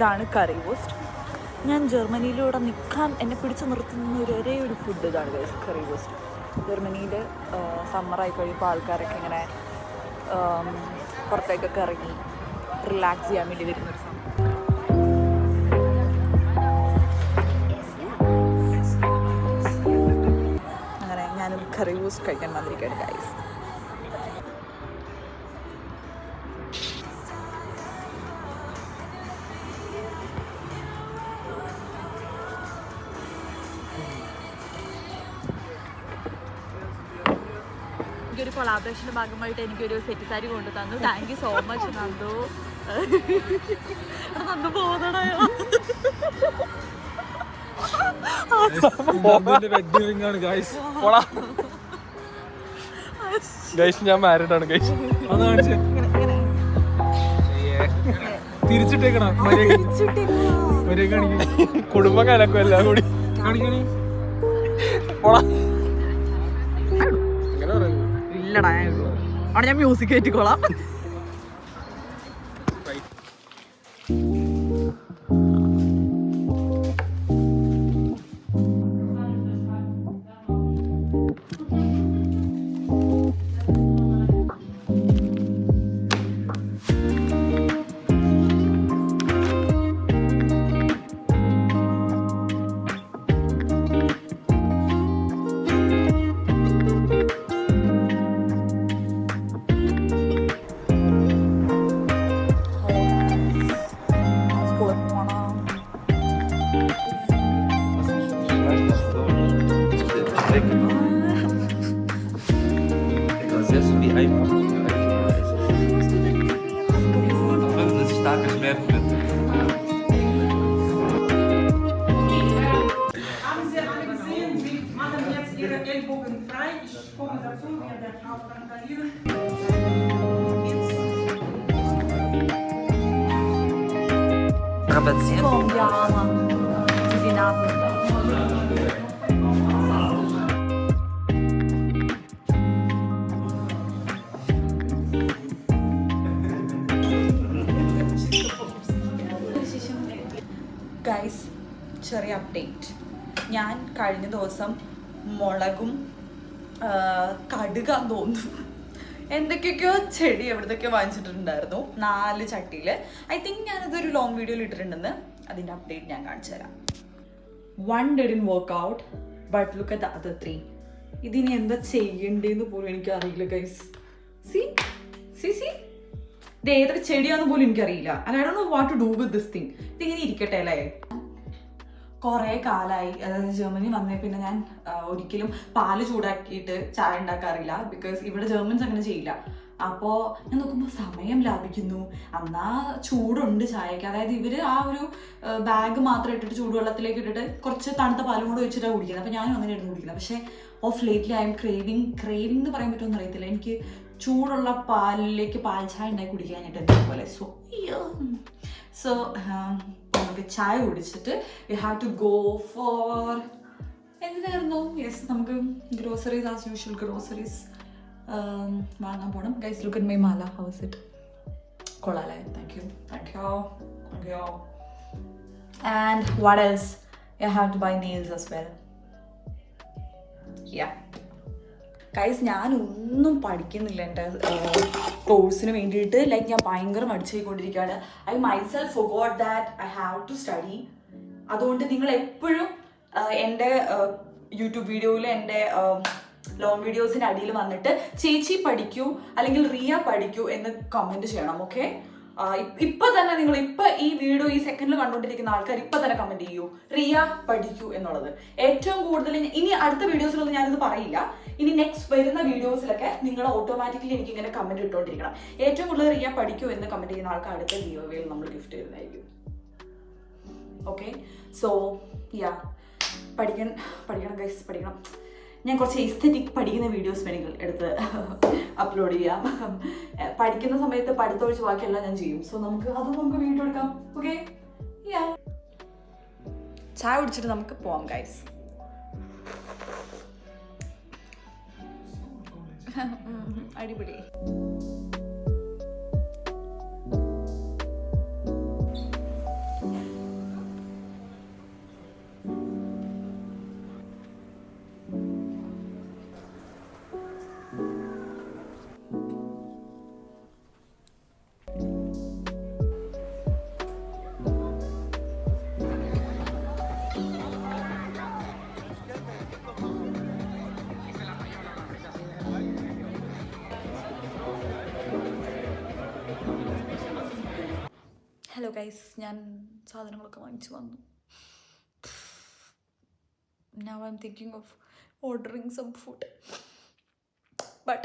ഇതാണ് കറി റോസ്റ്റ്. ഞാൻ ജർമ്മനിയിലൂടെ നിൽക്കാൻ എന്നെ പിടിച്ചു നിർത്തുന്ന ഒരേ ഒരു ഫുഡ് ഇതാണ് ഗൈസ്, കറി റോസ്റ്റ്. ജർമ്മനിയിൽ സമ്മറായി കഴിയുമ്പോൾ ആൾക്കാരൊക്കെ ഇങ്ങനെ പുറത്തേക്കൊക്കെ ഇറങ്ങി റിലാക്സ് ചെയ്യാൻ വേണ്ടി വരുന്നൊരു സംഭവം. അങ്ങനെ ഞാനും കറി റോസ്റ്റ് കഴിക്കാൻ വന്നിരിക്കുകയാണ് ഗൈസ്. എനിക്കൊരു കൊളാബറേഷൻ്റെ ഭാഗമായിട്ട് എനിക്കൊരു സെറ്റ് സാരി കൊണ്ടു തന്നു. Thank you so much Nandu. Nandu പോകുന്നതായോ ഞാൻ മാരീഡ് ആണ് ഗൈസ്. തിരിച്ചിട്ടേക്കണ കുടുംബം കലക്കും എല്ലാം കൂടി ഇല്ലടാ. അവിടെ ഞാൻ മ്യൂസിക് കയറ്റിക്കോളാം. ഗൈസ്, ചെറിയ അപ്ഡേറ്റ്. ഞാൻ കഴിഞ്ഞ ദിവസം മുളകും കടുകാന്ന് തോന്നുന്നു എന്തൊക്കെയൊക്കെയോ ചെടി എവിടത്തൊക്കെയോ വാങ്ങിച്ചിട്ടുണ്ടായിരുന്നു 4 ചട്ടിയിൽ. ഐ തിങ്ക് ഞാനതൊരു ലോങ് വീഡിയോയിൽ ഇട്ടിട്ടുണ്ടെന്ന്. അതിൻ്റെ അപ്ഡേറ്റ് ഞാൻ കാണിച്ചു തരാം. 1 didn't work out, but look at the other 3. ഇതിനി എന്താ ചെയ്യണ്ടേന്ന് പോലും എനിക്കറിയില്ല ഗൈസ്. സി ഇത് ഏതൊക്കെ ചെടിയാന്ന് പോലും എനിക്കറിയില്ല. And I don't know what to do with this thing. ഇതിങ്ങനെ ഇരിക്കട്ടെ അല്ലേ. കുറേ കാലമായി, അതായത് ജർമ്മനി വന്നേ പിന്നെ ഞാൻ ഒരിക്കലും പാല് ചൂടാക്കിയിട്ട് ചായ ഉണ്ടാക്കാറില്ല. ബിക്കോസ് ഇവിടെ ജർമ്മൻസ് അങ്ങനെ ചെയ്യില്ല. അപ്പോൾ ഞാൻ നോക്കുമ്പോൾ സമയം ലാഭിക്കുന്നു. എന്നാ ചൂടുണ്ട് ചായക്ക്. അതായത് ഇവർ ആ ഒരു ബാഗ് മാത്രം ഇട്ടിട്ട് ചൂടുവെള്ളത്തിലേക്ക് ഇട്ടിട്ട് കുറച്ച് തണുത്ത പാലും കൂടെ ഒഴിച്ചിട്ടാണ് കുടിക്കുന്നത്. അപ്പോൾ ഞാനും അങ്ങനെയായിരുന്നു കുടിക്കുന്നത്. പക്ഷേ of lately I M craving എന്ന് പറയാൻ പറ്റുമെന്ന് അറിയത്തില്ല. എനിക്ക് ചൂടുള്ള പാലിലേക്ക് പാൽ ചായ ഉണ്ടാക്കി കുടിക്കാനായിട്ട് അതേപോലെ. സോ നമുക്ക് ചായ കുടിച്ചിട്ട് we have to go for എന്തിനായിരുന്നു നമുക്ക് ഗ്രോസറീസ് ആസ് യൂഷ്വൽ ഗ്രോസറീസ് വാങ്ങാൻ പോകണം. Guys look at my mala. How is it? കൊള്ളാല്ലേ? Thank you. And what else? I have to buy nails as well. Guys, ഞാനൊന്നും പഠിക്കുന്നില്ല എൻ്റെ കോഴ്സിന് വേണ്ടിയിട്ട്. ലൈക്ക് ഞാൻ ഭയങ്കര മടിച്ചുകൊണ്ടിരിക്കുകയാണ്. I myself forgot that I have to study. അതുകൊണ്ട് നിങ്ങൾ എപ്പോഴും എൻ്റെ യൂട്യൂബ് വീഡിയോയിൽ എൻ്റെ ലോങ് വീഡിയോസിൻ്റെ അടിയിൽ വന്നിട്ട് ചേച്ചി പഠിക്കൂ അല്ലെങ്കിൽ റിയ പഠിക്കൂ എന്ന് കമൻറ്റ് ചെയ്യണം. ഓക്കെ? ഇപ്പൊ തന്നെ നിങ്ങൾ ഈ വീഡിയോ ഈ സെക്കൻഡിൽ കണ്ടുകൊണ്ടിരിക്കുന്ന ആൾക്കാർ ഇപ്പൊ തന്നെ കമന്റ് ചെയ്യൂ റിയ പഠിക്കൂ എന്നുള്ളത്. ഏറ്റവും കൂടുതൽ ഇനി അടുത്ത വീഡിയോസിലൊന്നും ഞാനിത് പറയില്ല. ഇനി നെക്സ്റ്റ് വരുന്ന വീഡിയോസിലൊക്കെ നിങ്ങൾ ഓട്ടോമാറ്റിക്കലി എനിക്ക് ഇങ്ങനെ കമന്റ് ഇട്ടുകൊണ്ടിരിക്കണം. ഏറ്റവും കൂടുതൽ റിയ പഠിക്കൂ എന്ന് കമന്റ് ചെയ്യുന്ന ആൾക്ക് അടുത്ത ഗീവവേയിൽ നമ്മൾ ഗിഫ്റ്റ് ചെയ്യുന്നതായിരിക്കും. ഓക്കെ? സോ പഠിക്കണം ഗൈസ്, പഠിക്കണം. ഞാൻ കുറച്ച് എസ്തെറ്റിക് പഠിക്കുന്ന വീഡിയോസ് വേണമെങ്കിൽ എടുത്ത് അപ്ലോഡ് ചെയ്യാം. പഠിക്കുന്ന സമയത്ത് പഠിത്തൊഴിച്ച് ബാക്കിയെല്ലാം ഞാൻ ചെയ്യും. സോ നമുക്ക് വീഡിയോ എടുക്കാം. ഓക്കെ? ചായ കുടിച്ചിട്ട് നമുക്ക് പോവാം ഗൈസ്. അടിപൊളി. ഗൈസ്, ഞാൻ സാധനങ്ങളൊക്കെ വാങ്ങിച്ചു വന്നു. Now I'm thinking of ordering some food. But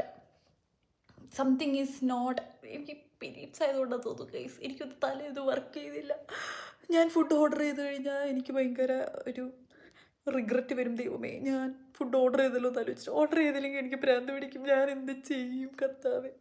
something is not, എനിക്ക് പീരീഡ്സ് ആയതുകൊണ്ടാണ് തോന്നുന്നു ഗൈസ്. എനിക്കൊന്ന് തലേന്ന് വർക്ക് ചെയ്തില്ല. ഞാൻ ഫുഡ് ഓർഡർ ചെയ്ത് കഴിഞ്ഞാൽ എനിക്ക് ഭയങ്കര ഒരു റിഗ്രറ്റ് വരും. ദൈവമേ, ഞാൻ ഫുഡ് ഓർഡർ ചെയ്തല്ലോ എന്ന് ആലോചിച്ചു. ഓർഡർ ചെയ്തില്ലെങ്കിൽ എനിക്ക് ഭ്രാന്ത് പിടിക്കും. ഞാൻ എന്ത് ചെയ്യും കർത്താവേ?